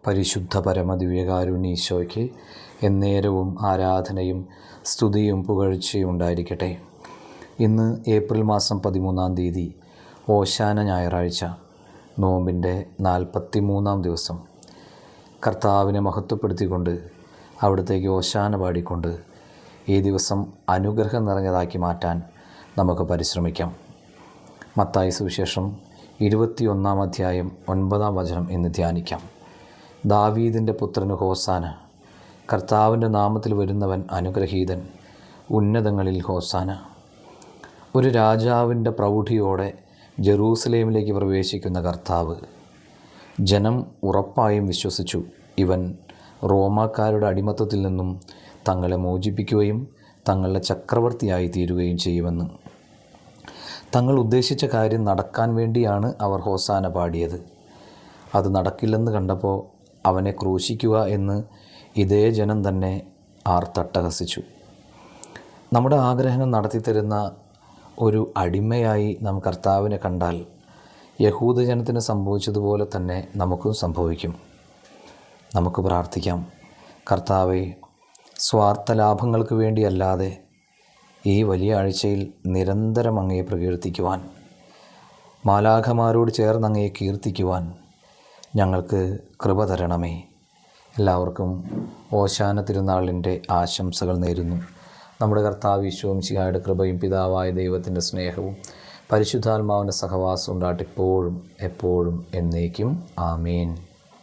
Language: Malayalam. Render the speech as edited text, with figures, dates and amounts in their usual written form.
പരിശുദ്ധ പരമദിവ്യകാരുണ്യ എന്നേരവും ആരാധനയും സ്തുതിയും പുകഴ്ചയും ഉണ്ടായിരിക്കട്ടെ. ഇന്ന് ഏപ്രിൽ മാസം 13-ാം തീയതി ഓശാന ഞായറാഴ്ച, നോമ്പിൻ്റെ 43-ാം ദിവസം. കർത്താവിനെ മഹത്വപ്പെടുത്തിക്കൊണ്ട് അവിടത്തേക്ക് ഓശാന പാടിക്കൊണ്ട് ഈ ദിവസം അനുഗ്രഹം നിറഞ്ഞതാക്കി മാറ്റാൻ നമുക്ക് പരിശ്രമിക്കാം. മത്തായി സുവിശേഷം 21-ാം അധ്യായം 9-ാം വചനം ഇന്ന് ധ്യാനിക്കാം. ദാവീദിൻ്റെ പുത്രന് ഹോസാന, കർത്താവിൻ്റെ നാമത്തിൽ വരുന്നവൻ അനുഗ്രഹീതൻ, ഉന്നതങ്ങളിൽ ഹോസാന. ഒരു രാജാവിൻ്റെ പ്രൗഢിയോടെ ജെറൂസലേമിലേക്ക് പ്രവേശിക്കുന്ന കർത്താവ്. ജനം ഉറപ്പായും വിശ്വസിച്ചു, ഇവൻ റോമാക്കാരുടെ അടിമത്തത്തിൽ നിന്നും തങ്ങളെ മോചിപ്പിക്കുകയും തങ്ങളുടെ ചക്രവർത്തിയായി തീരുകയും ചെയ്യുമെന്ന്. തങ്ങൾ ഉദ്ദേശിച്ച കാര്യം നടക്കാൻ വേണ്ടിയാണ് അവർ ഹോസാന പാടിയത്. അത് നടക്കില്ലെന്ന് കണ്ടപ്പോൾ അവനെ ക്രൂശിക്കുക എന്ന് ഇതേ ജനം തന്നെ ആർത്തട്ടഹസിച്ചു. നമ്മുടെ ആഗ്രഹങ്ങൾ നടത്തിത്തരുന്ന ഒരു അടിമയായി നാം കർത്താവിനെ കണ്ടാൽ യഹൂദജനത്തിന് സംഭവിച്ചതുപോലെ തന്നെ നമുക്കും സംഭവിക്കും. നമുക്ക് പ്രാർത്ഥിക്കാം. കർത്താവെ, സ്വാർത്ഥ ലാഭങ്ങൾക്ക് വേണ്ടിയല്ലാതെ ഈ വലിയ ആഴ്ചയിൽ നിരന്തരം അങ്ങയെ പ്രകീർത്തിക്കുവാൻ, മാലാഖമാരോട് ചേർന്ന് അങ്ങയെ കീർത്തിക്കുവാൻ ഞങ്ങൾക്ക് കൃപ തരണമേ. എല്ലാവർക്കും ഓശാന തിരുനാളിൻ്റെ ആശംസകൾ നേരുന്നു. നമ്മുടെ കർത്താവ് ഈശോ മിശിഹായുടെ കൃപയും പിതാവായ ദൈവത്തിൻ്റെ സ്നേഹവും പരിശുദ്ധാത്മാവിൻ്റെ സഹവാസം ഉണ്ടാകട്ടെ ഇപ്പോഴും എപ്പോഴും എന്നേക്കും. ആമേൻ.